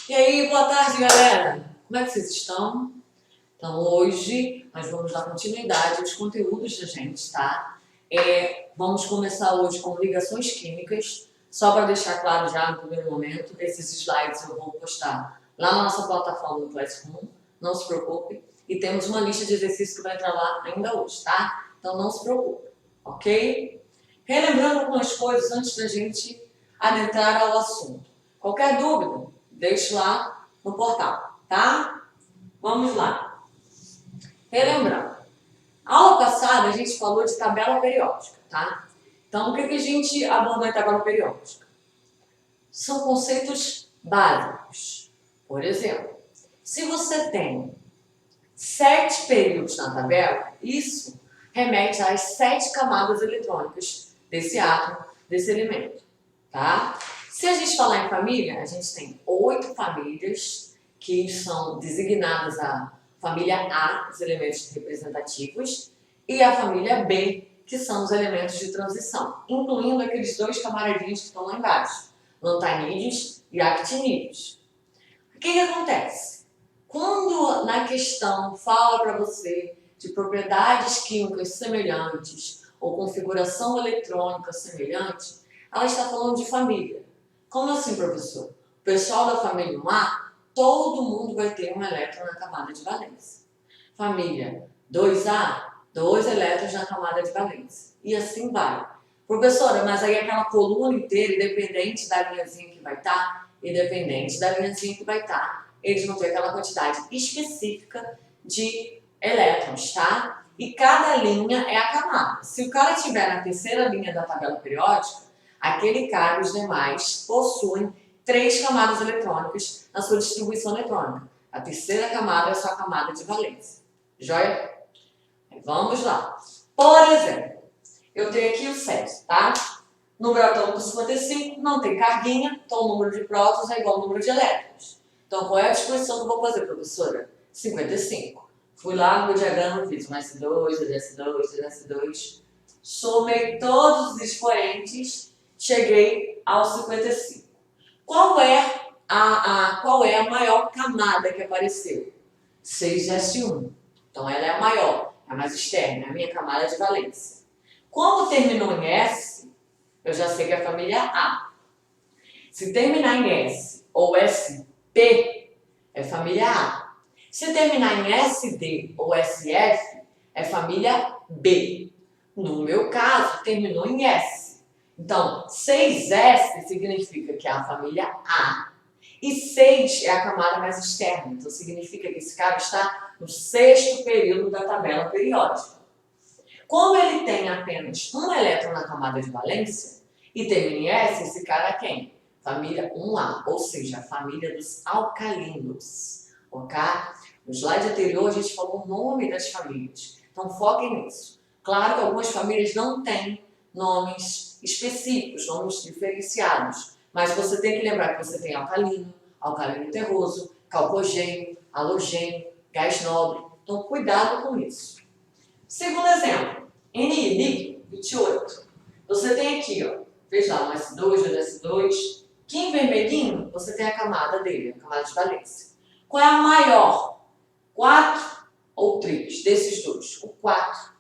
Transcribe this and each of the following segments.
E aí, boa tarde, galera! Como é que vocês estão? Então, hoje nós vamos dar continuidade aos conteúdos da gente, tá? Vamos começar hoje com ligações químicas. Só para deixar claro já no primeiro momento, esses slides eu vou postar lá na nossa plataforma do Classroom, não se preocupe. E temos uma lista de exercícios que vai entrar lá ainda hoje, tá? Então, não se preocupe, ok? Relembrando algumas coisas antes da gente adentrar ao assunto. Qualquer dúvida, deixe lá no portal, tá? Vamos lá. Relembrando. Aula passada a gente falou de tabela periódica, tá? Então, o que a gente abordou em tabela periódica? São conceitos básicos. Por exemplo, se você tem 7 períodos na tabela, isso remete às 7 camadas eletrônicas desse átomo, desse elemento, tá? Se a gente falar em família, a gente tem 8 famílias que são designadas a família A, os elementos representativos, e a família B, que são os elementos de transição, incluindo aqueles 2 camaradinhos que estão lá embaixo, lantanídeos e actinídeos. O que acontece? Quando na questão fala para você de propriedades químicas semelhantes ou configuração eletrônica semelhante, ela está falando de família. Como assim, professor? O pessoal da família 1A, todo mundo vai ter um elétron na camada de valência. Família 2A, 2 elétrons na camada de valência. E assim vai. Professora, mas aí aquela coluna inteira, independente da linhazinha que vai estar, independente da linhazinha que vai estar, eles vão ter aquela quantidade específica de elétrons, tá? E cada linha é a camada. Se o cara estiver na terceira linha da tabela periódica, aquele cara e os demais possuem 3 camadas eletrônicas na sua distribuição eletrônica. A terceira camada é a sua camada de valência. Joia? Vamos lá. Por exemplo, eu tenho aqui o 7, tá? Número atômico 55, não tem carguinha, então o número de prótons é igual ao número de elétrons. Então, qual é a distribuição que eu vou fazer, professora? 55. Fui lá no meu diagrama, fiz um S2, 2S2, 2S2, somei todos os expoentes, cheguei ao 55. Qual é a maior camada que apareceu? 6S1. Então, ela é a maior, é a mais externa, é a minha camada de valência. Como terminou em S, eu já sei que é a família A. Se terminar em S ou SP, é família A. Se terminar em SD ou SF, é família B. No meu caso, terminou em S. Então, 6S significa que é a família A. E 6 é a camada mais externa. Então, significa que esse cara está no 6º período da tabela periódica. Como ele tem apenas um elétron na camada de valência e termina em S, esse cara é quem? Família 1A, ou seja, a família dos alcalinos. Ok? No slide anterior a gente falou o nome das famílias. Então foquem nisso. Claro que algumas famílias não têm nomes específicos, nomes diferenciados. Mas você tem que lembrar que você tem alcalino, alcalino terroso, calcogênio, halogênio, gás nobre. Então cuidado com isso. Segundo exemplo, Ni, 28. Você tem aqui, ó, veja lá, um S2, um S2. Aqui em vermelhinho, você tem a camada dele, a camada de valência. Qual é a maior? 4 ou 3 desses dois? O 4.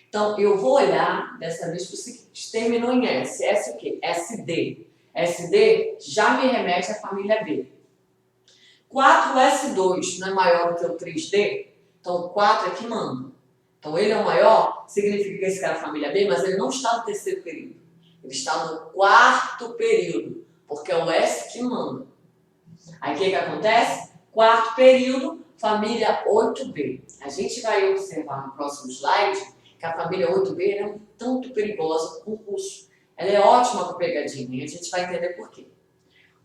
Então, eu vou olhar dessa vez para o seguinte. Terminou em S. S o quê? SD. SD já me remete à família B. 4S2 não é maior do que o 3D? Então, o 4 é que manda. Então, ele é o maior, significa que esse cara é a família B, mas ele não está no terceiro período. Ele está no 4º período, porque é o S que manda. Aí, o que acontece? 4º período, família 8B. A gente vai observar no próximo slide que a família 8B é um tanto perigosa para o concurso. Ela é ótima para pegadinha e a gente vai entender por quê.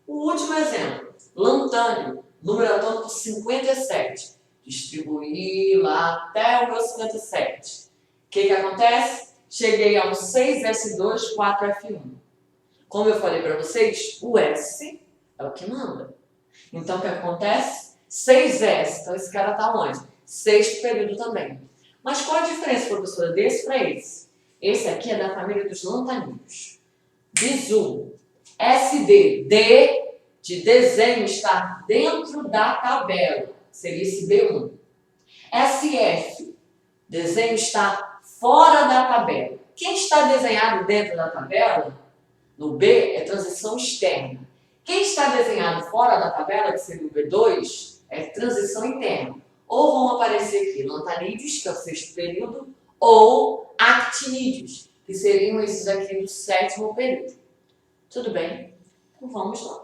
O último exemplo, lantânio, número atômico 57. Distribuir lá até o meu 57. O que acontece? Cheguei a um 6S2, 4F1. Como eu falei para vocês, o S é o que manda. Então, o que acontece? 6S. Então, esse cara está onde? 6º período também. Mas qual a diferença, professora, desse para esse? Esse aqui é da família dos lantanídeos. Bizu. SD. D de desenho está dentro da tabela, seria esse B1. SF, desenho está fora da tabela. Quem está desenhado dentro da tabela, no B, é transição externa. Quem está desenhado fora da tabela, que seria o B2, é transição interna. Ou vão aparecer aqui lantanídeos, que é o sexto período, ou actinídeos, que seriam esses aqui do sétimo período. Tudo bem? Então vamos lá.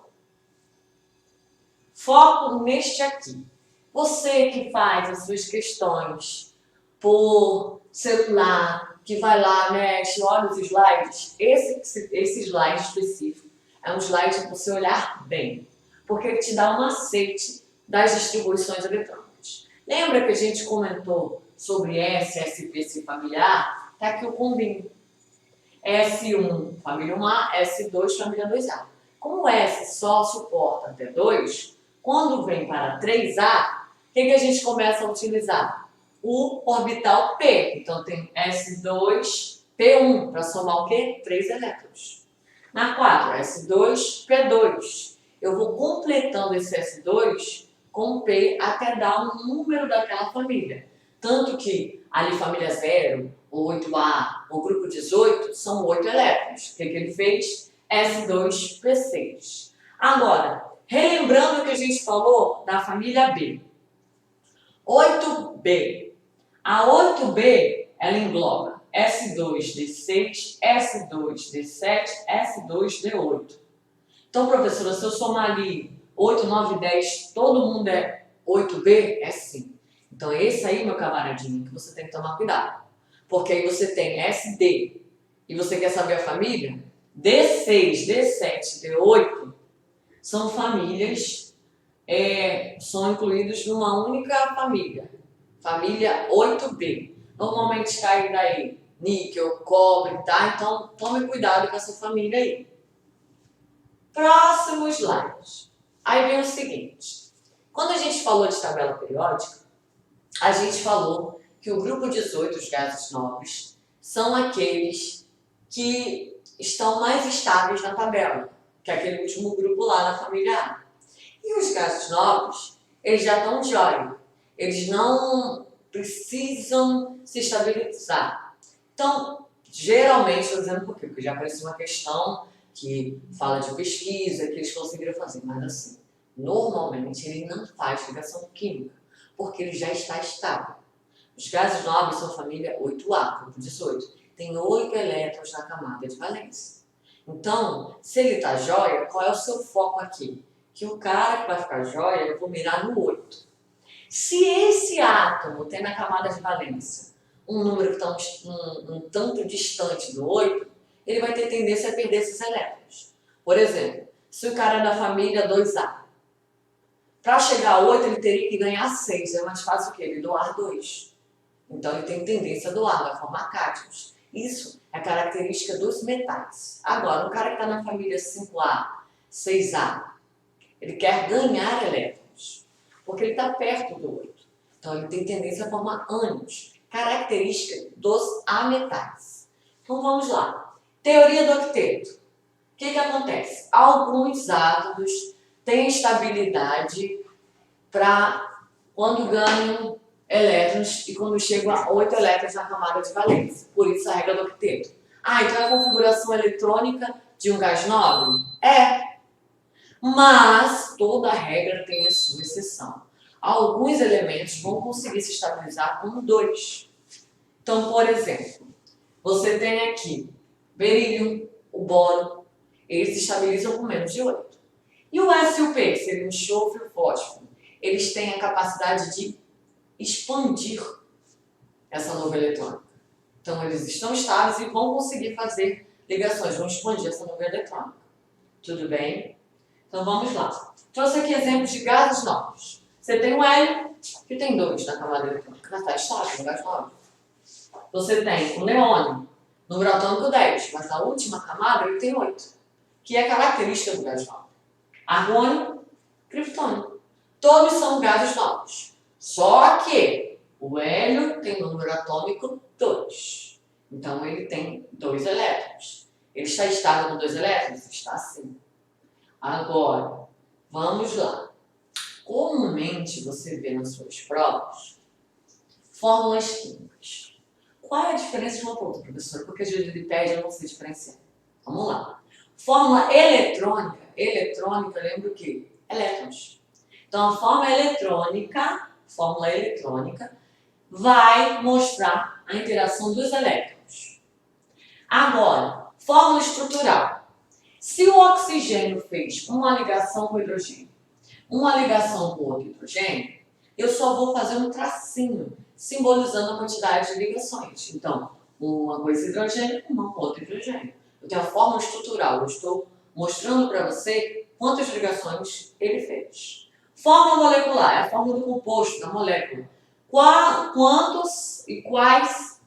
Foco neste aqui. Você que faz as suas questões por celular, que vai lá, mexe, olha os slides, esse slide específico é um slide para você olhar bem, porque ele te dá um macete das distribuições eletrônicas. Lembra que a gente comentou sobre S, SPC familiar? Está aqui o combinho. S1, família 1A, S2, família 2A. Como o S só suporta até 2, quando vem para 3A, o que a gente começa a utilizar? O orbital P. Então tem S2, P1, para somar o quê? 3 elétrons. Na 4, S2, P2. Eu vou completando esse S2 com P até dar um número daquela família. Tanto que ali família 0, ou 8A, ou grupo 18, são 8 elétrons. O que ele fez? S2P6. Agora, relembrando o que a gente falou da família B. 8B. A 8B, ela engloba S2D6, S2D7, S2D8. Então, professora, se eu somar ali 8, 9, 10, todo mundo é 8B? É sim. Então, esse aí, meu camaradinho, que você tem que tomar cuidado. Porque aí você tem SD, e você quer saber a família? D6, D7, D8 são famílias, são incluídos numa única família. Família 8B. Normalmente cai daí níquel, cobre, tá? Então, tome cuidado com essa família aí. Próximo slide. Aí vem o seguinte. Quando a gente falou de tabela periódica, a gente falou que o grupo 18, os gases nobres, são aqueles que estão mais estáveis na tabela, que é aquele último grupo lá na família A. E os gases nobres, eles já estão de óleo. Eles não precisam se estabilizar. Então, geralmente, estou dizendo por quê? Porque já apareceu uma questão que fala de pesquisa, que eles conseguiram fazer, mas assim, normalmente ele não faz ligação química, porque ele já está estável. Os gases nobres são família 8A, grupo 18. Tem 8 elétrons na camada de valência. Então, se ele está jóia, qual é o seu foco aqui? Que o cara que vai ficar jóia, eu vou mirar no 8. Se esse átomo tem na camada de valência um número tão, um tanto distante do 8, ele vai ter tendência a perder esses elétrons. Por exemplo, se o cara é da família 2A, para chegar a 8 ele teria que ganhar 6, é mais fácil que ele doar 2. Então ele tem tendência a doar, vai formar cátions. Isso é característica dos metais. Agora, o cara que está na família 5A, 6A, ele quer ganhar elétrons, porque ele está perto do 8. Então ele tem tendência a formar ânions, característica dos ametais. Então vamos lá. Teoria do octeto. O que acontece? Alguns átomos têm estabilidade para quando ganham elétrons e quando chegam a 8 elétrons na camada de valência. Por isso a regra do octeto. Ah, então é a configuração eletrônica de um gás nobre? É. Mas toda regra tem a sua exceção. Alguns elementos vão conseguir se estabilizar com 2. Então, por exemplo, você tem aqui berílio, o boro, eles se estabilizam com menos de 8. E o S e o P, que seria o enxofre e o fósforo, eles têm a capacidade de expandir essa nuvem eletrônica. Então, eles estão estáveis e vão conseguir fazer ligações, vão expandir essa nuvem eletrônica. Tudo bem? Então, vamos lá. Trouxe aqui exemplos de gases nobres. Você tem o hélio, que tem 2 na camada eletrônica. Mas está estável, no gás nobre. Você tem o neônio, número atômico 10, mas na última camada ele tem 8, que é característica do gás nobre. Argônio, criptônio. Todos são gases nobres. Só que o hélio tem número atômico 2. Então ele tem 2 elétrons. Ele está estável com 2 elétrons? Está sim. Agora, Vamos lá. Comumente você vê nas suas provas fórmulas químicas. Qual é a diferença de uma para outra, professora? Porque às vezes ele pede, eu não sei diferenciar. Vamos lá. Fórmula eletrônica. Eletrônica, lembra o quê? Elétrons. Então, a fórmula eletrônica, vai mostrar a interação dos elétrons. Agora, fórmula estrutural. Se o oxigênio fez uma ligação com o hidrogênio, uma ligação com outro hidrogênio, eu só vou fazer um tracinho, simbolizando a quantidade de ligações. Então, uma com esse hidrogênio, uma com outro hidrogênio. Eu tenho a fórmula estrutural, eu estou mostrando para você quantas ligações ele fez. Fórmula molecular, é a fórmula do composto, da molécula. Quantos e quais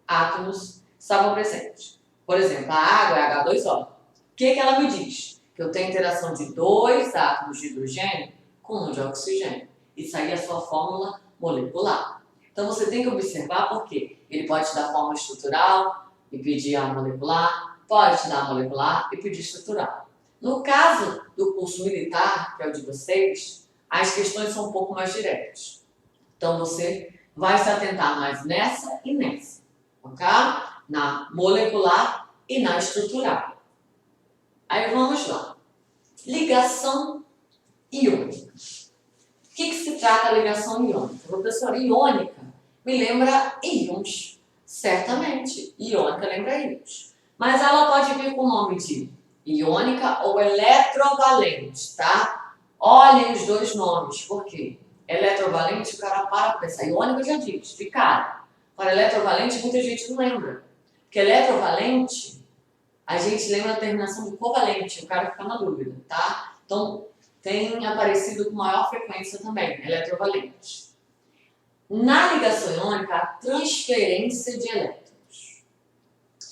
átomos estavam presentes? Por exemplo, a água é H2O. O que ela me diz? Que eu tenho interação de 2 átomos de hidrogênio com 1 de oxigênio. Isso aí é a sua fórmula molecular. Então você tem que observar porque ele pode te dar a fórmula estrutural e pedir a molecular, pode te dar a molecular e pedir estrutural. No caso do curso militar, que é o de vocês, as questões são um pouco mais diretas. Então você vai se atentar mais nessa e nessa, ok? Na molecular e na estrutural. Aí vamos lá. Ligação iônica. O que se trata a ligação iônica? Professora, iônica me lembra íons. Certamente, iônica lembra íons. Mas ela pode vir com o nome de iônica ou eletrovalente, tá? Olhem os dois nomes, por quê? Eletrovalente, o cara para pensar. Iônica já diz, de cara. Para eletrovalente, muita gente não lembra. Porque eletrovalente, a gente lembra a terminação do covalente, o cara fica na dúvida, tá? Então, tem aparecido com maior frequência também, eletrovalente. Na ligação iônica, a transferência de elétrons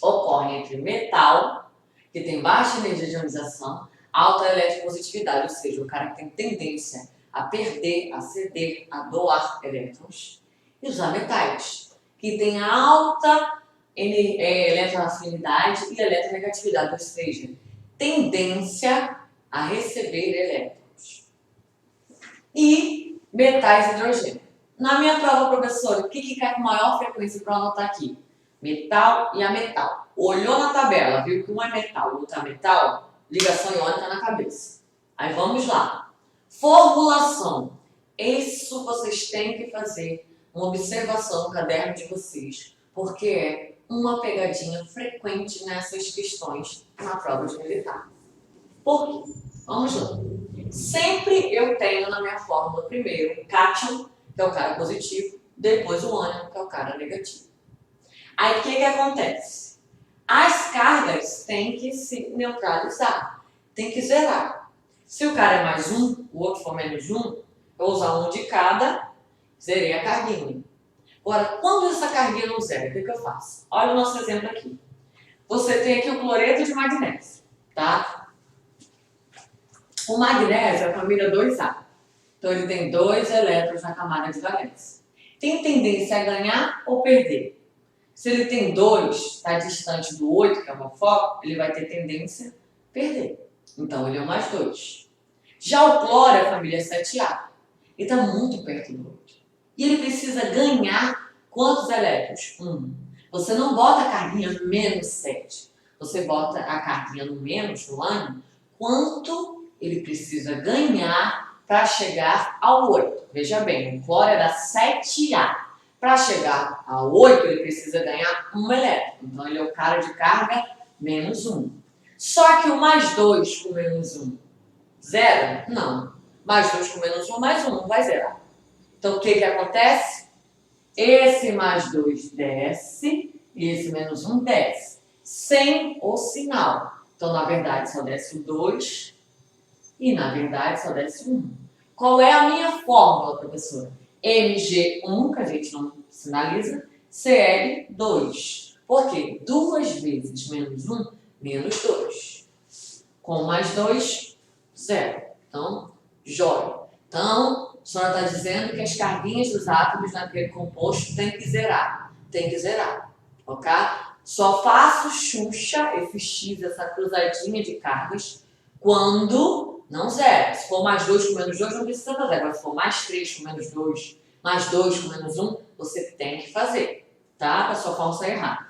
ocorre entre metal, que tem baixa energia de ionização, alta eletropositividade, ou seja, o cara que tem tendência a perder, a ceder, a doar elétrons, e os ametais, que tem alta eletroafinidade e eletronegatividade, ou seja, tendência a receber elétrons. E metais e hidrogênio. Na minha prova, professora, o que cai com maior frequência para anotar aqui? Metal e ametal. Olhou na tabela, viu que um é metal, o outro é metal, ligação iônica na cabeça. Aí vamos lá. Formulação. Isso vocês têm que fazer uma observação no caderno de vocês, porque é uma pegadinha frequente nessas questões na prova de militar. Por quê? Vamos lá. Sempre eu tenho na minha fórmula primeiro o cátion, que é o cara positivo, depois o ânion, que é o cara negativo. Aí o que acontece? As cargas têm que se neutralizar, tem que zerar. Se o cara é mais 1, o outro for menos 1, eu vou usar um de cada, zerei a carguinha. Agora, quando essa carguinha não zera, o que eu faço? Olha o nosso exemplo aqui. Você tem aqui o cloreto de magnésio, tá? O magnésio é a família 2A. Então, ele tem 2 elétrons na camada de valência. Tem tendência a ganhar ou perder? Se ele tem 2, está distante do 8, que é o meu foco, ele vai ter tendência a perder. Então, ele é o mais 2. Já o cloro é a família 7A. Ele está muito perto do 8. E ele precisa ganhar quantos elétrons? 1. Você não bota a carguinha menos 7. Você bota a carguinha no menos, no ânion, quanto ele precisa ganhar para chegar ao 8. Veja bem, o cloro é da 7A. Para chegar ao 8, ele precisa ganhar 1 elétron. Então, ele é o cara de carga menos 1. Só que o mais 2 com menos 1 zera? Não. Mais 2 com menos 1, mais 1 não vai zerar. Então, o que acontece? Esse mais 2 desce e esse menos 1 desce. Sem o sinal. Então, na verdade, só desce o 2 e, na verdade, só desce o 1. Qual é a minha fórmula, professora? Mg1, que a gente não sinaliza, Cl2. Por quê? 2 vezes menos 1, menos 2. Com mais 2, 0. Então, jóia. Então, a senhora está dizendo que as carguinhas dos átomos naquele composto tem que zerar. Tem que zerar. Ok? Só faço Xuxa, esse X, essa cruzadinha de cargas, quando não zero. Se for mais 2 com menos 2, não precisa fazer. Agora, se for mais 3 com menos 2, mais 2 com menos 1, você tem que fazer, tá? Para sua forma sair errada.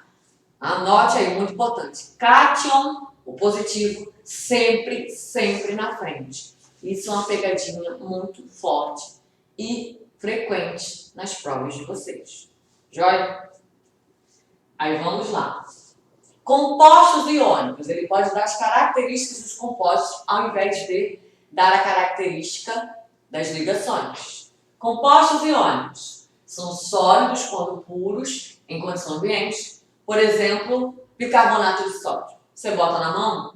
Anote aí, muito importante. Cátion, o positivo, sempre, sempre na frente. Isso é uma pegadinha muito forte e frequente nas provas de vocês. Joia? Aí vamos lá. Compostos iônicos. Ele pode dar as características dos compostos ao invés de dar a característica das ligações. Compostos iônicos são sólidos quando puros em condição ambiente. Por exemplo, bicarbonato de sódio. Você bota na mão,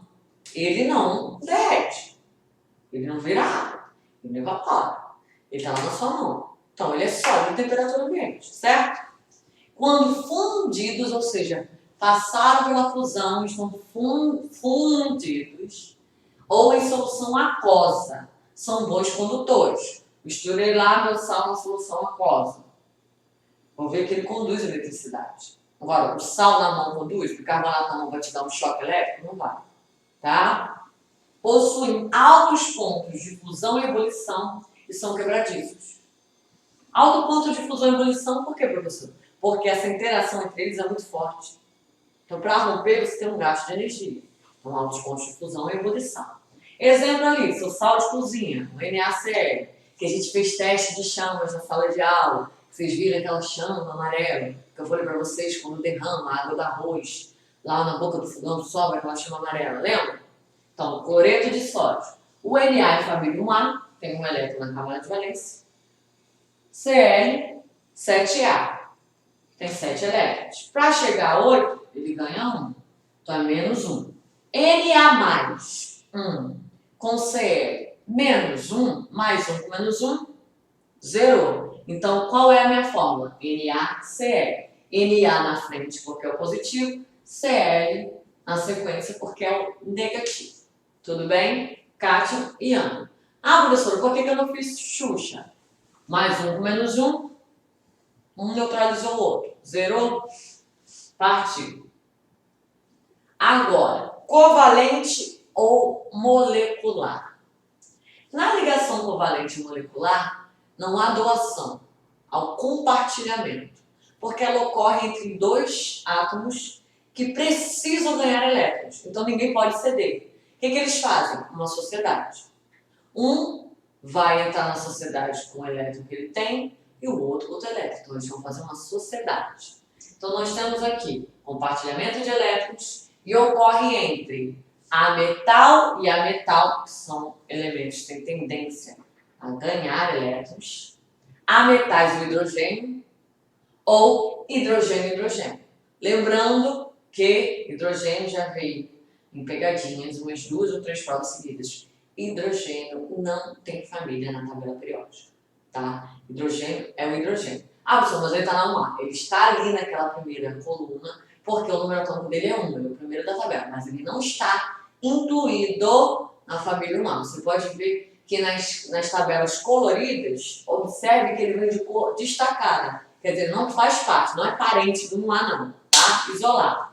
ele não derrete. Ele não vira água. Ele não evapora. Ele está lá na sua mão. Então, ele é sólido em temperatura ambiente, certo? Quando fundidos, ou seja, passaram pela fusão, estão fundidos, ou em solução aquosa, são bons condutores. Misturei lá meu sal na solução aquosa. Vou ver que ele conduz eletricidade. Agora, o sal na mão conduz, o bicarbonato na mão vai te dar um choque elétrico? Não vai. Tá? Possuem altos pontos de fusão e ebulição e são quebradiços. Alto ponto de fusão e ebulição, por quê, professor? Porque essa interação entre eles é muito forte. Então, para romper, você tem um gasto de energia. Então, altos pontos de fusão e ebulição. Exemplo ali, seu sal de cozinha, o NaCl, que a gente fez teste de chamas na sala de aula. Vocês viram aquela chama amarela, que eu falei para vocês quando derrama a água do arroz lá na boca do fogão, sobra aquela chama amarela, lembra? Então, cloreto de sódio. O Na é família 1A, tem um elétron na camada de valência. Cl, 7A, tem 7 elétrons. Para chegar a 8, ele ganha 1, então é menos 1. Na+, 1, com Cl, menos 1, mais 1 com menos 1, 0. Então, qual é a minha fórmula? NaCl. Na na frente porque é o positivo, Cl na sequência porque é o negativo. Tudo bem? Cátion e ânion. Ah, professora, por que eu não fiz Xuxa? Mais 1 com menos 1, um neutralizou o outro. Zerou? Partiu. Agora, covalente ou molecular. Na ligação covalente molecular, não há doação, há compartilhamento, porque ela ocorre entre dois átomos que precisam ganhar elétrons, então ninguém pode ceder. O que eles fazem? Uma sociedade. Um vai entrar na sociedade com o elétron que ele tem e o outro com outro elétron, então eles vão fazer uma sociedade. Então nós temos aqui compartilhamento de elétrons e ocorre entre a metal e a metal, que são elementos que têm tendência a ganhar elétrons, a metais o hidrogênio ou hidrogênio e hidrogênio. Lembrando que hidrogênio já veio em pegadinhas umas 2 ou 3 provas seguidas. Hidrogênio não tem família na tabela periódica, tá? Hidrogênio é o hidrogênio. Ah, professor, mas ele está na 1A. Ele está ali naquela primeira coluna porque o número atômico dele é 1, ele é o primeiro da tabela, mas ele não está incluído na família 1A. Você pode ver que nas tabelas coloridas, observe que ele vem de cor destacada. Quer dizer, não faz parte, não é parente do 1A não, tá? Isolado.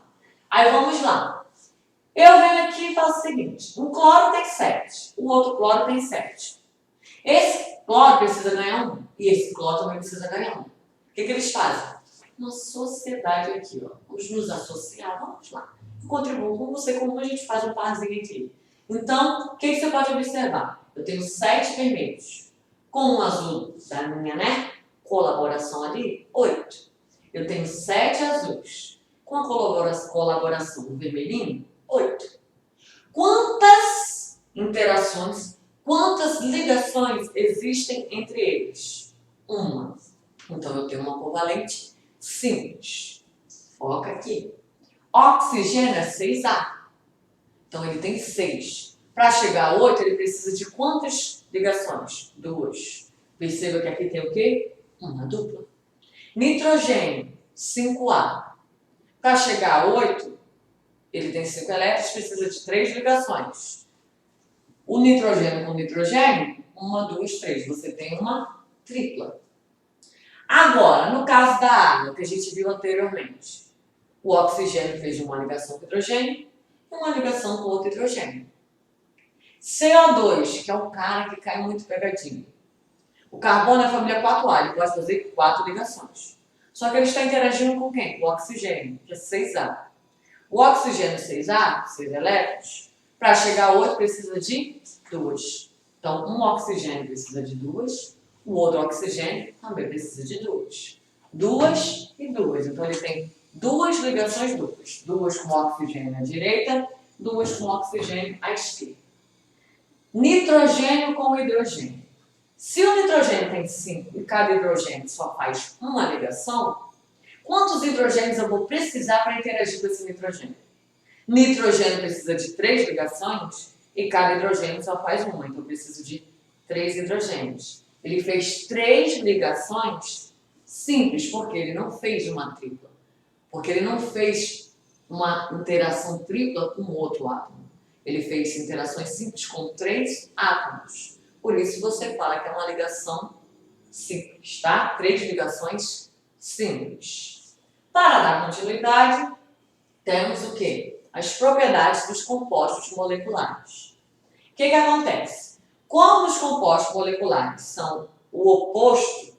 Aí vamos lá. Eu venho aqui e faço o seguinte, um cloro tem 7, o outro cloro tem 7. Esse cloro precisa ganhar 1 e esse cloro também precisa ganhar 1. O que eles fazem? Uma sociedade aqui, ó. Vamos nos associar, vamos lá. Contribuo com você, como a gente faz um parzinho aqui. Então, o que você pode observar? Eu tenho 7 vermelhos. Com o azul da minha, colaboração ali, 8. Eu tenho 7 azuis. Com a colaboração do vermelhinho, 8. Quantas interações, quantas ligações existem entre eles? Uma. Então, eu tenho uma covalente simples. Foca aqui. Oxigênio é 6A. Então, ele tem 6. Para chegar a 8, ele precisa de quantas ligações? 2. Perceba que aqui tem o quê? Uma dupla. Nitrogênio, 5A. Para chegar a 8, ele tem 5 elétrons, precisa de 3 ligações. O nitrogênio com nitrogênio, 1, 2, 3. Você tem uma tripla. Agora, no caso da água, que a gente viu anteriormente, o oxigênio fez uma ligação com o hidrogênio e uma ligação com outro hidrogênio. CO2, que é um cara que cai muito pegadinho. O carbono é a família 4A, ele pode fazer 4 ligações. Só que ele está interagindo com quem? Com o oxigênio, que é 6A. O oxigênio 6A, 6 elétrons, para chegar ao outro precisa de 2. Então, um oxigênio precisa de 2, o outro oxigênio também precisa de 2. 2 e 2. Então, ele tem 2 ligações duplas. 2 com oxigênio à direita, 2 com oxigênio à esquerda. Nitrogênio com hidrogênio. Se o nitrogênio tem 5 e cada hidrogênio só faz uma ligação, quantos hidrogênios eu vou precisar para interagir com esse nitrogênio? Nitrogênio precisa de 3 ligações e cada hidrogênio só faz uma, então eu preciso de 3 hidrogênios. Ele fez 3 ligações simples, porque ele não fez uma tripla. Porque ele não fez uma interação tripla com outro átomo. Ele fez interações simples com 3 átomos. Por isso você fala que é uma ligação simples, tá? 3 ligações simples. Para dar continuidade, temos o quê? As propriedades dos compostos moleculares. O que acontece? Como os compostos moleculares são o oposto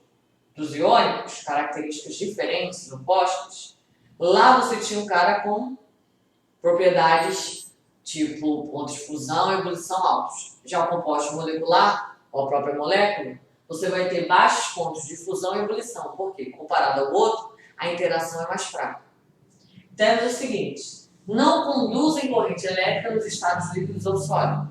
dos iônicos, características diferentes, opostas, lá você tinha um cara com propriedades tipo pontos de fusão e ebulição altos. Já o composto molecular, ou a própria molécula, você vai ter baixos pontos de fusão e ebulição. Por quê? Comparado ao outro, a interação é mais fraca. Temos o seguinte: não conduzem corrente elétrica nos estados líquidos ou sólidos.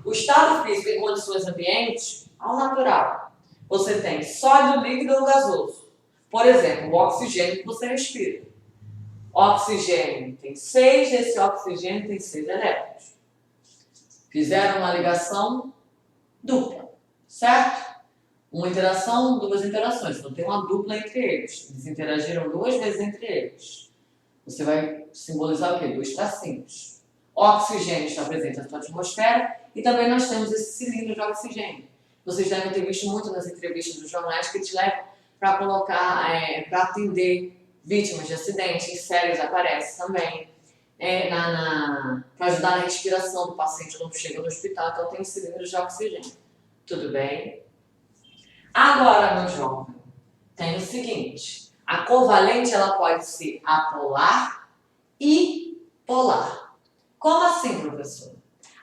O estado físico em condições ambientes, ao natural, você tem sólido, líquido ou gasoso. Por exemplo, o oxigênio que você respira. O oxigênio tem 6, esse oxigênio tem 6 elétrons. Fizeram uma ligação dupla, certo? Uma interação, 2 interações. Então tem uma dupla entre eles. Eles interagiram 2 vezes entre eles. Você vai simbolizar o quê? 2 tracinhos. O oxigênio está presente na sua atmosfera e também nós temos esse cilindro de oxigênio. Vocês devem ter visto muito nas entrevistas dos jornais que te levam para colocar, para atender vítimas de acidentes, em séries aparece também, para ajudar na respiração do paciente quando chega no hospital, então tem cilindros de oxigênio. Tudo bem? Agora, meu jovem, tem o seguinte: a covalente ela pode ser apolar e polar. Como assim, professor?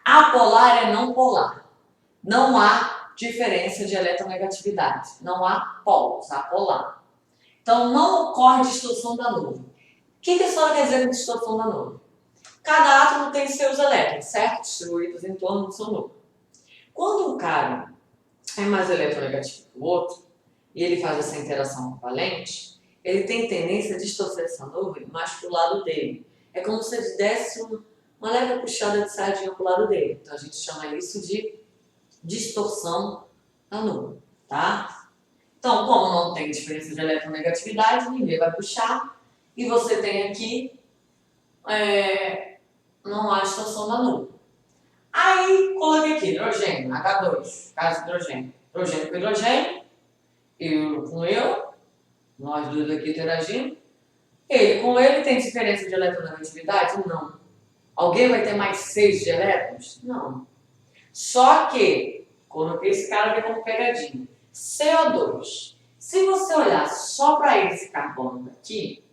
Apolar é não polar. Não há diferença de eletronegatividade. Não há polos, apolar. Então, não ocorre distorção da nuvem. O que a senhora quer dizer com distorção da nuvem? Cada átomo tem seus elétrons, certo? Distribuídos em torno do seu núcleo. Quando um cara é mais eletronegativo que o outro, e ele faz essa interação covalente, ele tem tendência a distorcer essa nuvem mais para o lado dele. É como se ele desse uma leve puxada de sardinha para o lado dele. Então, a gente chama isso de distorção da nuvem, tá? Então, como não tem diferença de eletronegatividade, ninguém vai puxar. E você tem aqui, não há distorção da nuvem. Aí, coloquei aqui, hidrogênio, H2, caso hidrogênio. Hidrogênio com hidrogênio, eu com eu, nós dois aqui interagindo. Ele com ele tem diferença de eletronegatividade? Não. Alguém vai ter mais 6 de elétrons? Não. Só que, coloquei esse cara aqui como pegadinha. CO2. Se você olhar só para esse carbono daqui,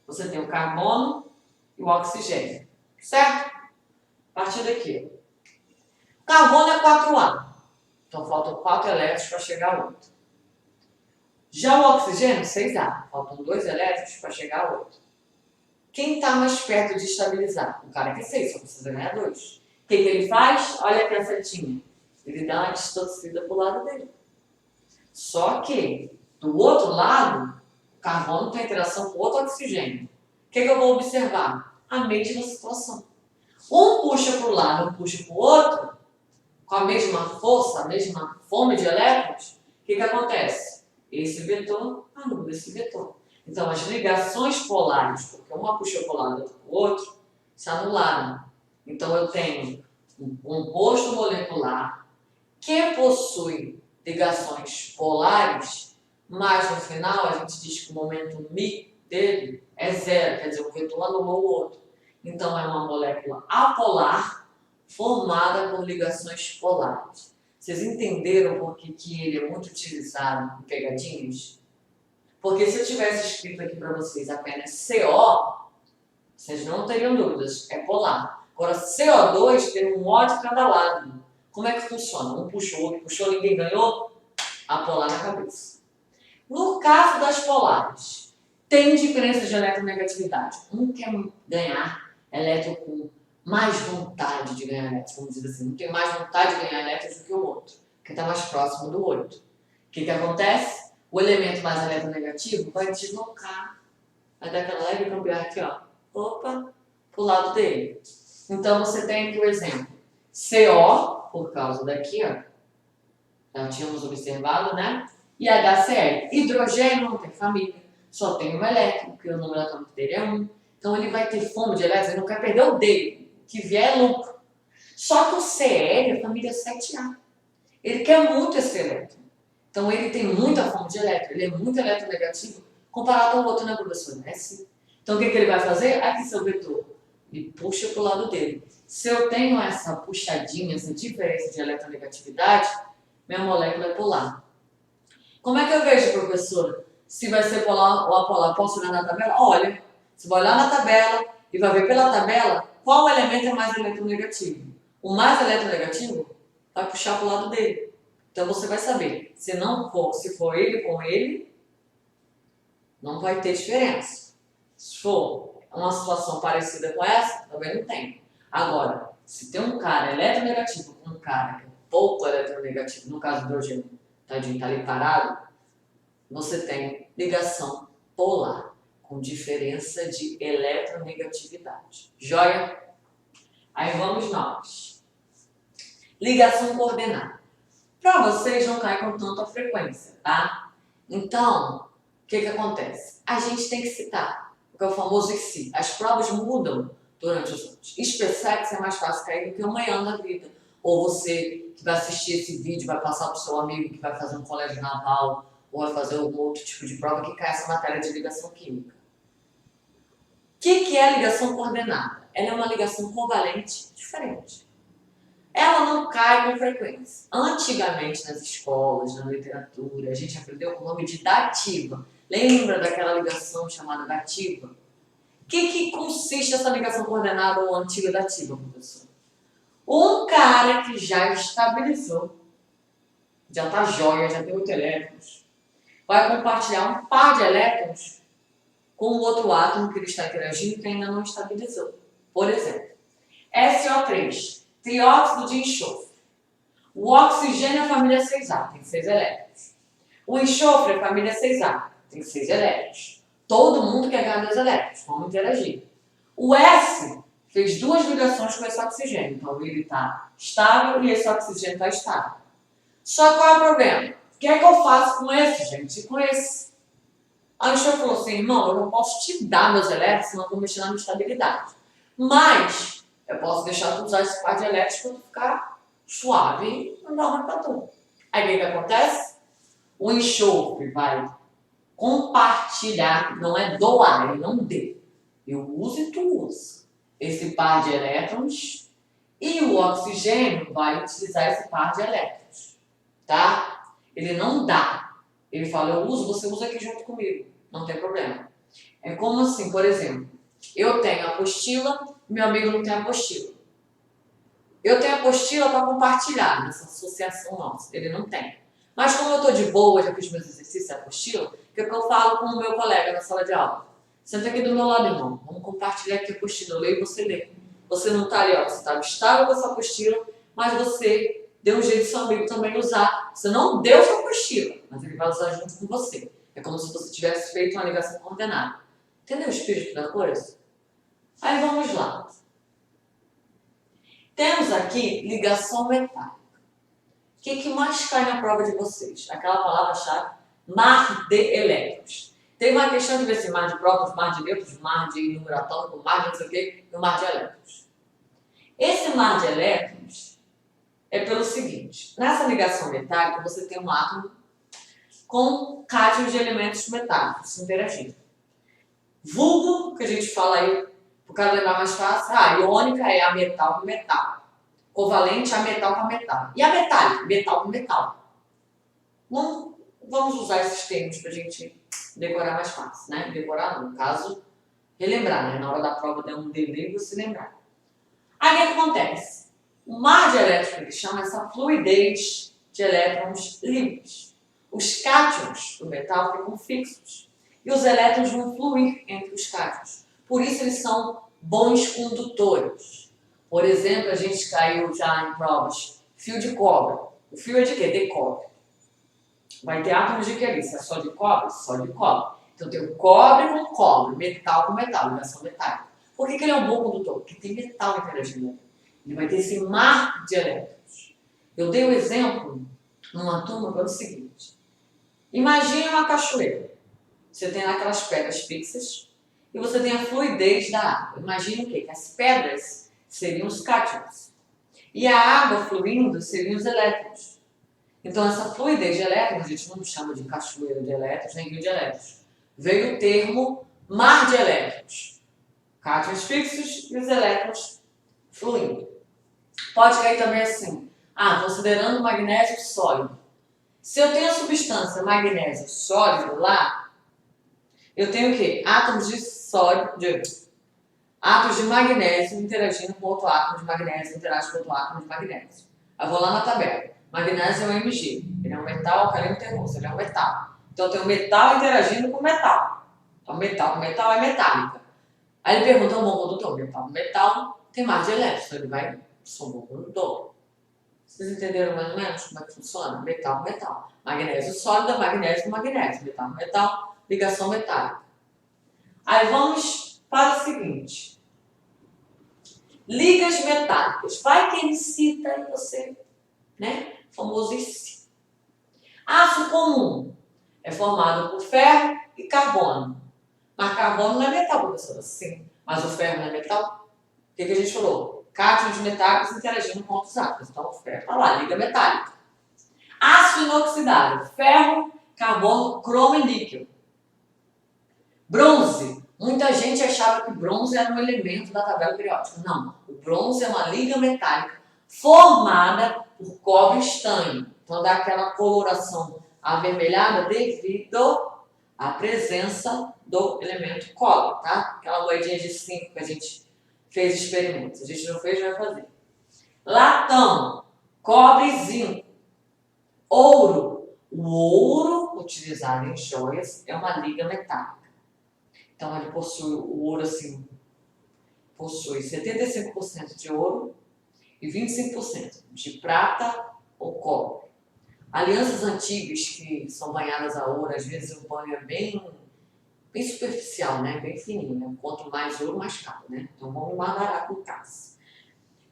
você tem o carbono e o oxigênio, certo? A partir daqui. O carbono é 4A. Então faltam 4 elétrons para chegar ao outro. Já o oxigênio, 6A. Faltam 2 elétrons para chegar ao outro. Quem está mais perto de estabilizar? O cara que é 6, só precisa ganhar 2. O que ele faz? Olha aqui a setinha. Ele dá uma distorcida para o lado dele. Só que, do outro lado, o carbono tem interação com outro oxigênio. O que eu vou observar? A mesma situação. Um puxa para um lado, um puxa para o outro, com a mesma força, a mesma fome de elétrons. O que acontece? Esse vetor anula esse vetor. Então, as ligações polares, porque uma puxa para um lado e outra para o outro, se anularam. Então, eu tenho um composto molecular que possui ligações polares, mas no final a gente diz que o momento μ dele é 0, quer dizer, o vetor anulou o outro. Então é uma molécula apolar formada por ligações polares. Vocês entenderam por que ele é muito utilizado em pegadinhas? Porque se eu tivesse escrito aqui para vocês apenas CO, vocês não teriam dúvidas, é polar. Agora, CO2 tem um O de cada lado. Como é que funciona? Um puxou, ninguém ganhou? A polar na cabeça. No caso das polares, tem diferença de eletronegatividade. Um quer ganhar elétron com mais vontade de ganhar elétrons, vamos dizer assim. Um tem mais vontade de ganhar elétrons do que o outro, que está mais próximo do 8. O que acontece? O elemento mais eletronegativo vai deslocar, vai dar aquela leve cambiar aqui, ó. Opa, pro lado dele. Então você tem aqui o exemplo. CO, por causa daqui, ó. Já tínhamos observado, né? E HCl. Hidrogênio não tem família, só tem um elétron, porque o número atômico dele é 1. Então ele vai ter fome de elétrons, ele não quer perder o dele, que vier é lucro. Só que o Cl é a família 7A. Ele quer muito esse elétron. Então ele tem muita fome de elétron, ele é muito eletronegativo comparado ao outro, né, professor? S. Então o que ele vai fazer? Aqui seu vetor, ele puxa para o lado dele. Se eu tenho essa puxadinha, essa diferença de eletronegatividade, minha molécula é polar. Como é que eu vejo, professora, se vai ser polar ou apolar? Posso olhar na tabela? Olha, você vai olhar na tabela e vai ver pela tabela qual elemento é mais eletronegativo. O mais eletronegativo vai puxar para o lado dele. Então você vai saber, se for ele com ele, não vai ter diferença. Se for uma situação parecida com essa, também não tem. Agora, se tem um cara eletronegativo com um cara que é pouco eletronegativo, no caso do hidrogênio, tadinho, tá ali parado, você tem ligação polar, com diferença de eletronegatividade. Joia? Aí vamos nós. Ligação coordenada. Para vocês não cair com tanta frequência, tá? Então, o que acontece? A gente tem que citar, o que é o famoso IC. As provas mudam durante os anos. Especiais é mais fácil cair do que amanhã na vida. Ou você que vai assistir esse vídeo vai passar para o seu amigo que vai fazer um colégio naval ou vai fazer algum outro tipo de prova que cai essa matéria de ligação química. O que é a ligação coordenada? Ela é uma ligação covalente diferente. Ela não cai com frequência. Antigamente, nas escolas, na literatura, a gente aprendeu com o nome de dativa. Lembra daquela ligação chamada dativa? O que consiste essa ligação coordenada ou antiga dativa, professor? Um cara que já estabilizou, já está jóia, já tem 8 elétrons, vai compartilhar um par de elétrons com o outro átomo que ele está interagindo que ainda não estabilizou. Por exemplo, SO3, trióxido de enxofre. O oxigênio é a família 6A, tem 6 elétrons. O enxofre é a família 6A, tem 6 elétrons. Todo mundo quer ganhar 2 elétrons, vamos interagir. O S fez 2 ligações com esse oxigênio, então ele está estável e esse oxigênio está estável. Só que qual é o problema? O que é que eu faço com esse, gente? E com esse? Aí o enxofre falou assim, irmão, eu não posso te dar meus elétrons, senão eu vou mexer na minha estabilidade. Mas eu posso deixar tu usar esse par de elétrons quando ficar suave e não dar ruim pra tu. Aí o que acontece? O enxofre vai compartilhar, não é doar, ele não dê. Eu uso e tu usa esse par de elétrons e o oxigênio vai utilizar esse par de elétrons, tá? Ele não dá. Ele fala, eu uso, você usa aqui junto comigo, não tem problema. É como assim, por exemplo, eu tenho a apostila, meu amigo não tem a apostila. Eu tenho a apostila para compartilhar nessa associação nossa, ele não tem. Mas como eu estou de boa, já fiz meus exercícios a apostila, o que eu falo com o meu colega na sala de aula? Senta aqui do meu lado, irmão. Vamos compartilhar aqui a apostila. Eu leio e você lê. Você não está ali, ó. Você está estável com essa apostila, mas você deu um jeito de seu amigo também usar. Você não deu sua apostila, mas ele vai usar junto com você. É como se você tivesse feito uma ligação coordenada. Entendeu o espírito da coisa? Aí vamos lá. Temos aqui ligação metálica. O que mais cai na prova de vocês? Aquela palavra-chave, mar de elétrons. Tem uma questão de ver se mar de prótons, mar de nêutrons, mar de número atômico, mar de não sei o quê, e o mar de elétrons. Esse mar de elétrons é pelo seguinte, nessa ligação metálica você tem um átomo com cátions de elementos metálicos interagindo. Vulgo, que a gente fala aí, para o cara lembrar mais fácil, iônica é a metal com metal. covalente a metal com metal. E a metálica? Metal com metal. Vamos usar esses termos para a gente decorar mais fácil, né? Decorar não, no caso, relembrar, né? Na hora da prova der um delay você lembrar. Aí o que acontece? O mar de elétrons, ele chama essa fluidez de elétrons livres. Os cátions do metal ficam fixos e os elétrons vão fluir entre os cátions. Por isso eles são bons condutores. Por exemplo, a gente caiu já em provas fio de cobre. O fio é de quê? De cobre. Vai ter átomos de que ali? Se é só de cobre? Só de cobre. Então tem o cobre com cobre, metal com metal, ligação metálica. Por que ele é um bom condutor? Porque tem metal interagindo. Ele vai ter esse mar de elétrons. Eu dei o exemplo numa turma para o seguinte. Imagine uma cachoeira. Você tem lá aquelas pedras fixas e você tem a fluidez da água. Imagine o quê? Que as pedras seriam os cátions. E a água fluindo seriam os elétrons. Então, essa fluidez de elétrons, a gente não chama de cachoeira de elétrons, nem rio de elétrons. Veio o termo mar de elétrons. Cátions fixos e os elétrons fluindo. Pode cair também assim. Considerando o magnésio sólido. Se eu tenho a substância magnésio sólido lá, eu tenho o quê? Átomos de magnésio interagindo com outro átomo de magnésio, interage com outro átomo de magnésio. Eu vou lá na tabela. Magnésio é um Mg. Ele é um metal alcalino terroso, ele é um metal. Então eu tenho metal interagindo com metal. Então metal com metal é metálica. Aí ele pergunta, bom condutor, metal com metal tem mar de elétrons, então ele vai, sou bom condutor. Vocês entenderam mais ou menos como é que funciona? Metal com metal. Magnésio sólido, magnésio com magnésio. Metal com metal, ligação metálica. Aí vamos para o seguinte. Ligas metálicas. Vai que ele cita aí você, né? Famosíssimo. Aço comum é formado por ferro e carbono. Mas carbono não é metal, professora? Sim. Mas o ferro não é metal? O que a gente falou? Cátions metálicos interagindo com outros átomos. Então o ferro está lá, liga metálica. Aço inoxidável. Ferro, carbono, cromo e níquel. Bronze. Muita gente achava que bronze era um elemento da tabela periódica. Não. O bronze é uma liga metálica formada por cobre e estanho. Então dá aquela coloração avermelhada devido à presença do elemento cobre, tá? Aquela moedinha de 5 que a gente fez experimentos. A gente não fez, vai fazer. Latão, cobre e zinco. Ouro. O ouro utilizado em joias é uma liga metálica. Então ele possui, o ouro assim, possui 75% de ouro e 25% de prata ou cobre. Alianças antigas que são banhadas a ouro, às vezes o banho é bem superficial, né? Bem fininho, né? Quanto mais ouro, mais caro, né? Então vamos barato no caso.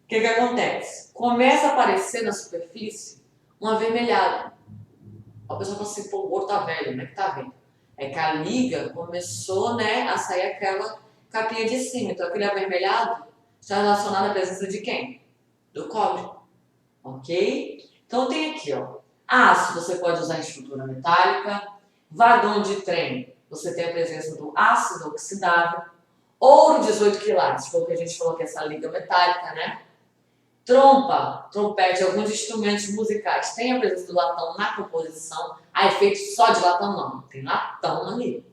O que acontece? Começa a aparecer na superfície um avermelhado. A pessoa fala assim, pô, o ouro tá velho, né? Que tá vendo? É que a liga começou, né, a sair aquela capinha de cima. Então aquele avermelhado está relacionado à presença de quem? Do cobre. Ok? Então tem aqui, ó. Aço você pode usar em estrutura metálica. Vagão de trem, você tem a presença do ácido oxidável. Ouro 18 quilates, foi o que a gente falou que é essa liga metálica, né? Trompa, trompete, alguns instrumentos musicais têm a presença do latão na composição. É feito só de latão, não. Tem latão ali.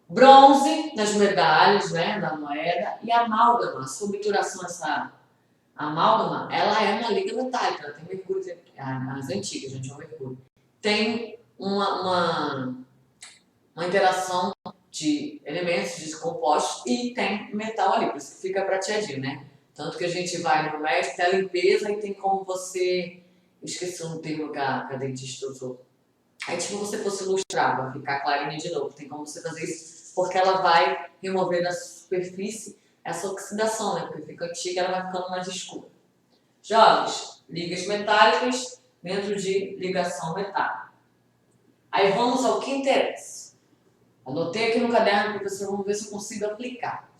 Bronze nas medalhas, né, da moeda. E amálgama, a subturação, essa amálgama, ela é uma liga metálica. Ela tem mercúrio, as antigas, gente, é o mercúrio. Tem uma interação de elementos descompostos e tem metal ali, por isso que fica prateadinho, né? Tanto que a gente vai no médico, tem a limpeza e tem como você... Esqueci um termo que a dentista usou. Aí tipo você fosse lustrar, vai ficar clarinha de novo. Tem como você fazer isso, porque ela vai remover da superfície essa oxidação, né? Porque fica antiga, ela vai ficando mais escura. Jovens, ligas metálicas dentro de ligação metálica. Aí vamos ao que interessa. Anotei aqui no caderno para vocês, vamos ver se eu consigo aplicar.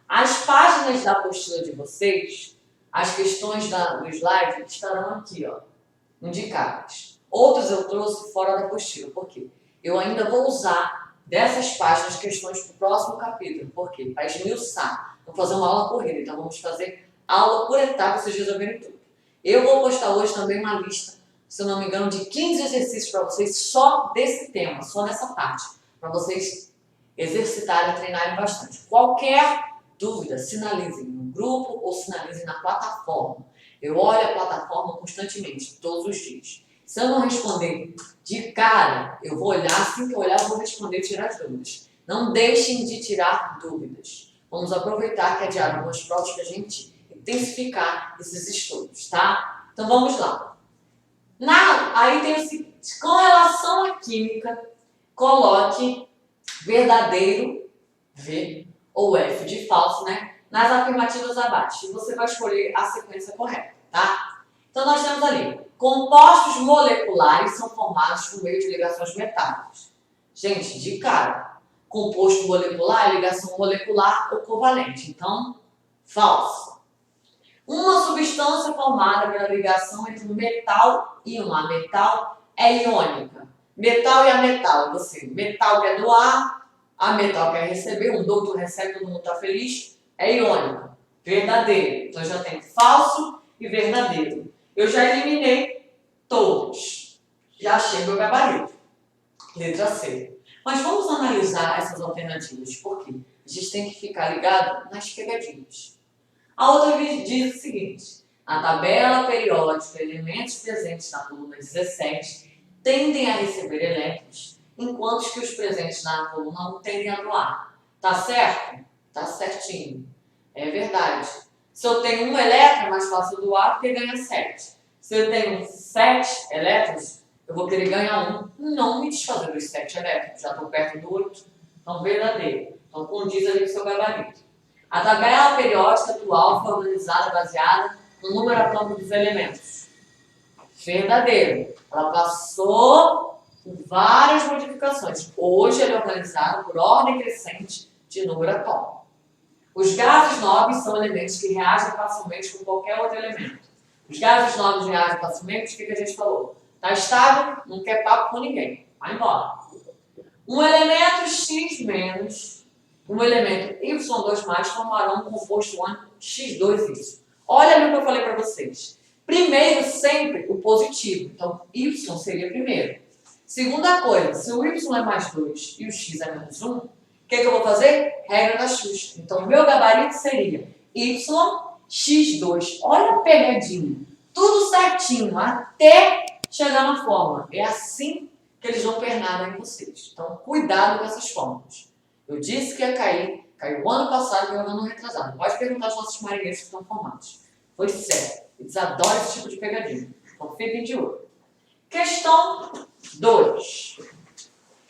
As páginas da apostila de vocês, as questões do slide estarão aqui, ó, indicadas. Outras eu trouxe fora da apostila, por quê? Eu ainda vou usar dessas páginas questões para o próximo capítulo, por quê? Para esmiuçar. Vamos fazer uma aula corrida, então vamos fazer aula por etapa, vocês resolverem tudo. Eu vou postar hoje também uma lista, se eu não me engano, de 15 exercícios para vocês só desse tema, só nessa parte, para vocês exercitarem, treinarem bastante. Qualquer dúvida, sinalizem no grupo ou sinalizem na plataforma. Eu olho a plataforma constantemente, todos os dias. Se eu não responder de cara, eu vou olhar, assim que eu olhar, eu vou responder e tirar as dúvidas. Não deixem de tirar dúvidas. Vamos aproveitar que é diário algumas provas para a gente intensificar esses estudos, tá? Então vamos lá. Aí tem o seguinte, com relação à química, coloque verdadeiro, V, ou F de falso, né? Nas afirmativas abaixo. E você vai escolher a sequência correta, tá? Então nós temos ali, compostos moleculares são formados por meio de ligações metálicas. Gente, de cara, composto molecular é ligação molecular ou covalente. Então, falso. Uma substância formada pela ligação entre um metal e um ametal é iônica. Metal e ametal, você, metal quer doar, ametal quer receber, um dou, outro recebe, todo mundo está feliz, é iônica. Verdadeiro. Então já tem falso e verdadeiro. Eu já eliminei todos. Já achei meu gabarito. Letra C. Mas vamos analisar essas alternativas, porque a gente tem que ficar ligado nas pegadinhas. A outra diz o seguinte, na tabela periódica, elementos presentes na coluna 17 tendem a receber elétrons, enquanto que os presentes na coluna 1 tendem a doar. Tá certo? Tá certinho. É verdade. Se eu tenho um elétron, é mais fácil doar porque ganha 7. Se eu tenho 7 elétrons, eu vou querer ganhar um. Não me desfazer dos 7 elétrons. Já estou perto do 8. Então, verdadeiro. Então, condiz ali com o seu gabarito. A tabela periódica atual foi organizada baseada no número atômico dos elementos. Verdadeiro. Ela passou por várias modificações. Hoje ela é organizada por ordem crescente de número atômico. Os gases nobres são elementos que reagem facilmente com qualquer outro elemento. Os gases nobres reagem facilmente, o que a gente falou? Está estável, não quer papo com ninguém. Vai embora. Um elemento X menos, um elemento Y2 mais formarão um composto iônico X2Y. Olha ali o que eu falei para vocês. Primeiro, sempre o positivo. Então, Y seria primeiro. Segunda coisa, se o Y é mais 2 e o X é menos 1, o que eu vou fazer? Regra da Xuxa. Então, o meu gabarito seria Y, X2. Olha a pegadinha. Tudo certinho, até chegar na fórmula. É assim que eles vão pernada em vocês. Então, cuidado com essas fórmulas. Eu disse que ia cair. Caiu o ano passado e o ano retrasado. Pode perguntar aos nossos marinheiros que estão formados. Foi certo. Eles adoram esse tipo de pegadinha. Então, fiquem de olho. Questão 2.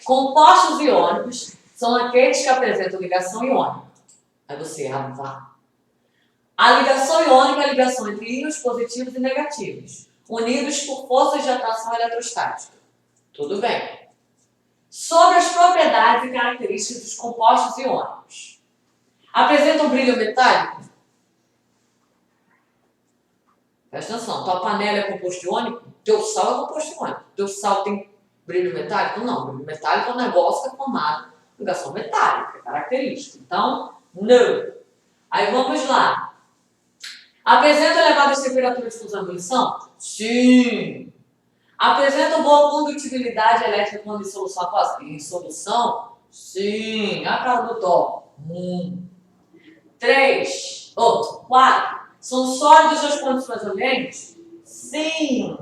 Compostos iônicos são aqueles que apresentam ligação iônica. Aí você, a ligação iônica é a ligação entre íons positivos e negativos, unidos por forças de atração eletrostática. Tudo bem. Sobre as propriedades e características dos compostos iônicos. Apresentam brilho metálico? Presta atenção, tua panela é composto iônico? Teu sal é composto iônico. Teu sal tem brilho metálico? Não, brilho metálico é um negócio que é formado por ligação metálica, é característica. Então, não. Aí vamos lá. Apresenta elevadas temperaturas de fusão e ebulição? Sim. Apresenta boa condutibilidade elétrica quando em solução aquosa? Em solução? Sim. A cara do dó. 4. São sólidos as condições ambientes? Sim.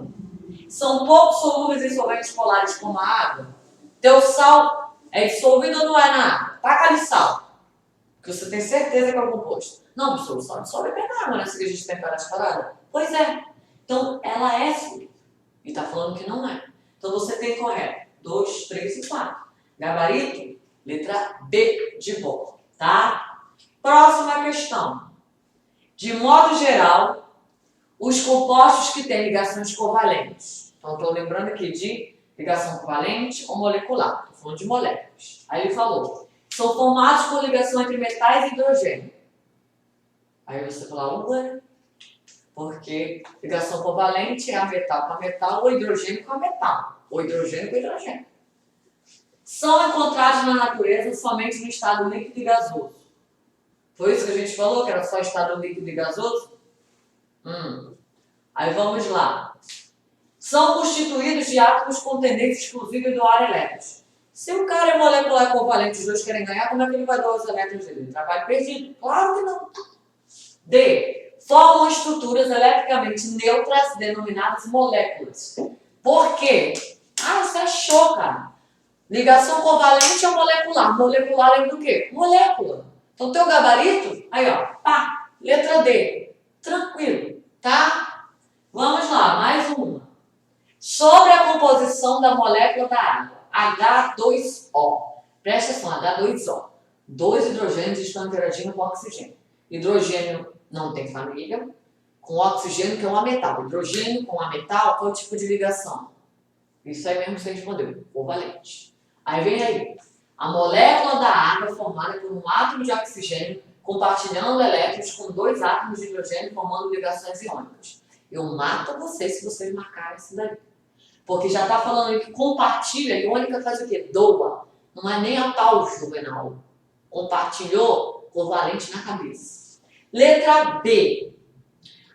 São pouco solúveis em solventes polares como a água? Teu sal é dissolvido ou não é na água? Taca ali sal. Que você tem certeza que é o composto. Não, professor, o sal dissolve bem na água, né? Se a gente temperar as paradas. Pois é. Então, ela é solúvel. E está falando que não é. Então, você tem correto. 2, 3 e 4. Gabarito, letra B de bola. Tá? Próxima questão. De modo geral, os compostos que têm ligações covalentes. Então, estou lembrando aqui de ligação covalente ou molecular. Estou falando de moléculas. Aí ele falou, são formados por ligação entre metais e hidrogênio. Aí você fala, ué, porque ligação covalente é a metal com a metal ou hidrogênio com a metal. Ou hidrogênio com hidrogênio. São encontrados na natureza somente no estado líquido e gasoso. Foi isso que a gente falou, que era só estado líquido e gasoso? Aí vamos lá. São constituídos de átomos com tendência exclusiva e doar elétrons. Se o cara é molecular covalente, os dois querem ganhar, como é que ele vai doar os elétrons dele? Trabalho perdido? Claro que não. D. Formam estruturas eletricamente neutras denominadas moléculas. Por quê? Você achou, cara. Ligação covalente é molecular. Molecular lembra do quê? Molécula. Então, teu gabarito, aí ó, pá, letra D. Tranquilo, tá? Vamos lá, mais uma. Sobre a composição da molécula da água, H2O. Presta atenção, H2O. Dois hidrogênios estão interagindo com oxigênio. Hidrogênio não tem família, com oxigênio, que é um ametal. Hidrogênio com ametal, qual tipo de ligação? Isso aí mesmo que você respondeu, covalente. Aí vem aí, a molécula da água é formada por um átomo de oxigênio compartilhando elétrons com dois átomos de hidrogênio formando ligações iônicas. Eu mato vocês se vocês marcarem isso daí. Porque já está falando aí que compartilha, iônica faz o quê? Doa. Não é nem a tal, Juvenal. Compartilhou, covalente na cabeça. Letra B.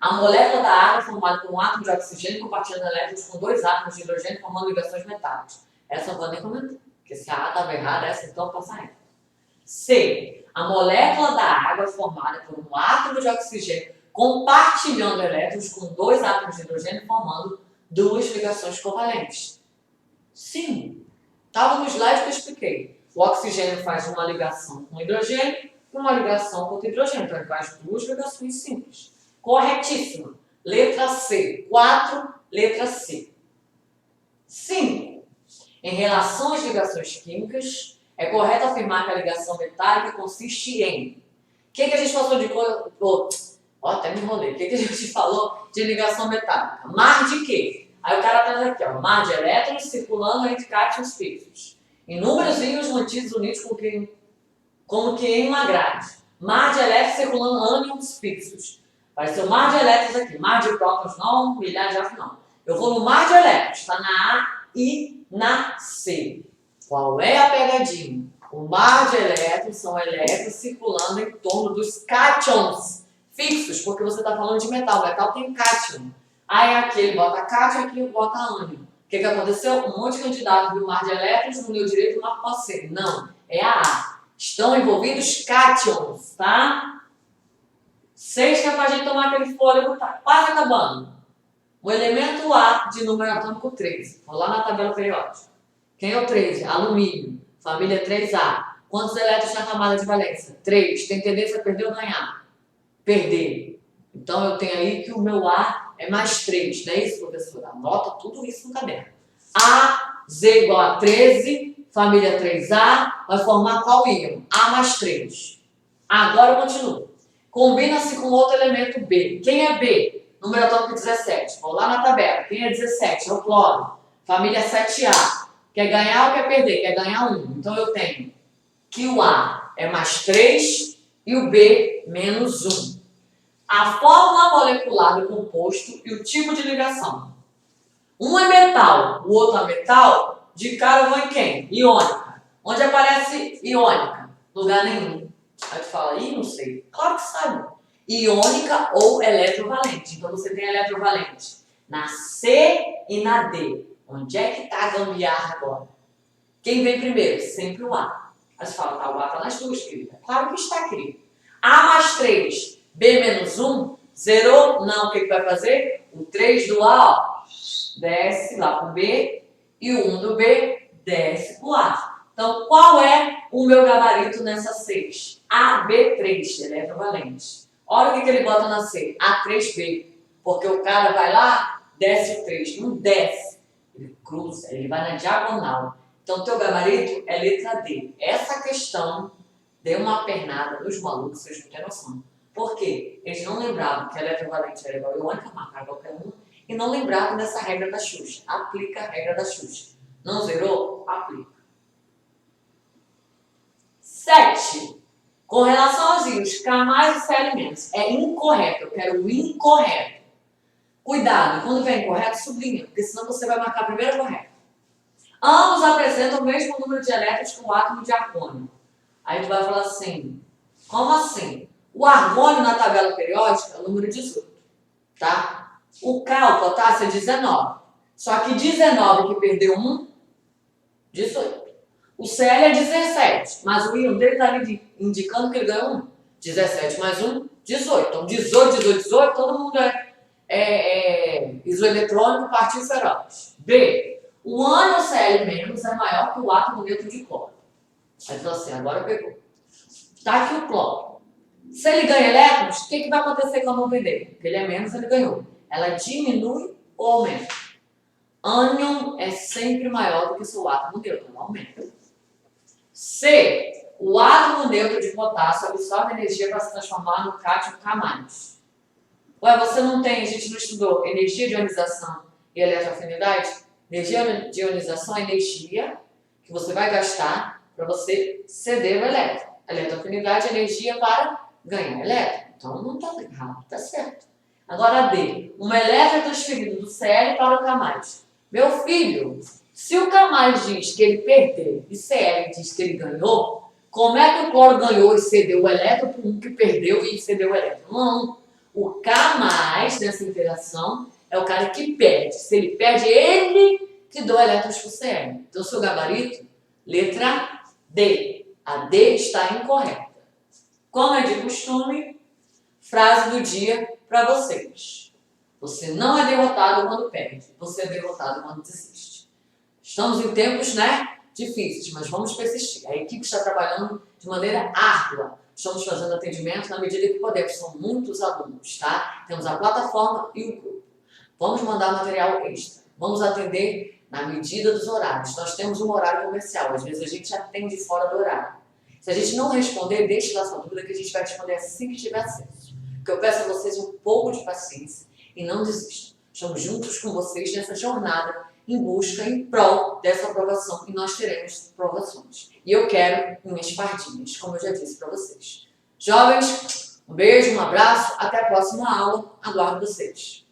A molécula da água é formada por um átomo de oxigênio compartilhando elétrons com dois átomos de hidrogênio formando ligações metálicas. Essa eu não vou nem comentar, porque se a A estava errada, essa então passa reta. C. A molécula da água é formada por um átomo de oxigênio compartilhando elétrons com dois átomos de hidrogênio formando duas ligações covalentes. Sim, estava no slide que eu expliquei. O oxigênio faz uma ligação com o hidrogênio e uma ligação com o hidrogênio. Então, ele faz duas ligações simples. Corretíssima. Letra C. 4, letra C. 5. Em relação às ligações químicas, é correto afirmar que a ligação metálica consiste em... O que a gente passou de coisa... até me enrolei. O que a gente falou de ligação metálica? Mar de quê? Aí o cara traz aqui, ó. Mar de elétrons circulando entre cátions fixos. Inúmeros íons mantidos unidos como que em uma grade. Mar de elétrons circulando ânions fixos. Vai ser o mar de elétrons aqui. Mar de prótons não, milhares de átomos não. Eu vou no mar de elétrons. Está na A e na C. Qual é a pegadinha? O mar de elétrons são elétrons circulando em torno dos cátions fixos, porque você está falando de metal. Metal tem cátion. Aí aqui ele bota cátion, aqui ele bota ânion. O que aconteceu? Um monte de candidato do mar de elétrons no meu direito marcou C. Não, é a A. Estão envolvidos cátions, tá? 6 que é pra gente tomar aquele fôlego, tá quase acabando. O elemento A de número atômico 13. Vou lá na tabela periódica. Quem é o 13? Alumínio. Família 3A. Quantos elétrons na camada de valência? 3. Tem tendência a perder ou ganhar? Perder. Então eu tenho aí que o meu A é mais 3. Não é isso, professora? Anota tudo isso no caderno. A, Z igual a 13. Família 3A. Vai formar qual íon? A mais 3. Agora eu continuo. Combina-se com outro elemento B. Quem é B? Número atômico 17. Vou lá na tabela. Quem é 17? É o cloro. Família 7A. Quer ganhar ou quer perder? Quer ganhar 1. Então eu tenho que o A é mais 3 e o B menos 1. A fórmula molecular do composto e o tipo de ligação. Um é metal, o outro é metal. De cara eu vou em quem? Iônica. Onde aparece iônica? Lugar nenhum. Aí tu fala, não sei. Claro que sabe. Iônica ou eletrovalente. Então você tem eletrovalente na C e na D. Onde é que está a gambiarra agora? Quem vem primeiro? Sempre o A. Aí você fala, o A está nas duas, querida. Claro que está, querida. A mais 3, B menos 1, zerou? Não, o que vai fazer? O 3 do A, ó, desce lá para o B e o 1 do B desce para o A. Então, qual é o meu gabarito nessa 6? AB3, eletrovalente. Olha o que ele bota na C, A3B. Porque o cara vai lá, desce o 3. Não desce, ele cruza, ele vai na diagonal. Então, teu gabarito é letra D. Essa questão deu uma pernada nos malucos, vocês não têm noção. Por quê? Eles não lembravam que a eletrovalente era igual a iônica, marcar qualquer um, e não lembravam dessa regra da Xuxa. Aplica a regra da Xuxa. Não zerou? Aplica. 7. Com relação aos íons K mais e Cl menos, é incorreto. Eu quero o incorreto. Cuidado, quando vem incorreto, sublinha, porque senão você vai marcar primeiro correto. Ambos apresentam o mesmo número de elétrons que o átomo de argônio. Aí tu vai falar assim, como assim? O argônio na tabela periódica é o número 18. tá? O K, o potássio, é 19. Só que 19 que perdeu 1, 18. O Cl é 17, mas o íon dele está ali indicando que ele ganhou 1. 17 mais 1, 18. Então, 18, 18, 18, todo mundo é isoeletrônico, partiu ferrosos. B. O ânion Cl- é maior que o átomo neutro de cloro. Aí falou assim, agora pegou. Tá aqui o cloro. Se ele ganha elétrons, o que vai acontecer com a nuvem dele? Porque ele é menos, ele ganhou. Ela diminui ou aumenta? Ânion é sempre maior do que o seu átomo neutro, ela aumenta. C. O átomo neutro de potássio absorve energia para se transformar no cátion K-. Ué, você não tem, a gente não estudou energia de ionização e eletroafinidade? Energia de ionização é energia que você vai gastar para você ceder o elétron. A eletroafinidade é energia para ganhar elétron. Então não está errado, está certo. Agora D. Um elétron é transferido do Cl para o K+. Meu filho, se o K+ diz que ele perdeu e Cl diz que ele ganhou, como é que o cloro ganhou e cedeu o elétron para um que perdeu e cedeu o elétron? Não. O K+, nessa interação, é o cara que perde. Se ele perde, ele que dá elétrons para o Cl. Então, seu gabarito, letra D. A D está incorreta. Como é de costume, frase do dia para vocês. Você não é derrotado quando perde, você é derrotado quando desiste. Estamos em tempos, difíceis, mas vamos persistir. A equipe está trabalhando de maneira árdua. Estamos fazendo atendimento na medida que podemos. São muitos alunos, tá? Temos a plataforma e o grupo. Vamos mandar material extra. Vamos atender na medida dos horários. Nós temos um horário comercial. Às vezes a gente atende fora do horário. Se a gente não responder, deixe lá sua dúvida que a gente vai responder assim que tiver acesso. O que eu peço a vocês um pouco de paciência e não desistam. Estamos juntos com vocês nessa jornada em busca, em prol dessa aprovação, e nós teremos aprovações. E eu quero minhas pardinhas, como eu já disse para vocês. Jovens, um beijo, um abraço, até a próxima aula, aguardo vocês.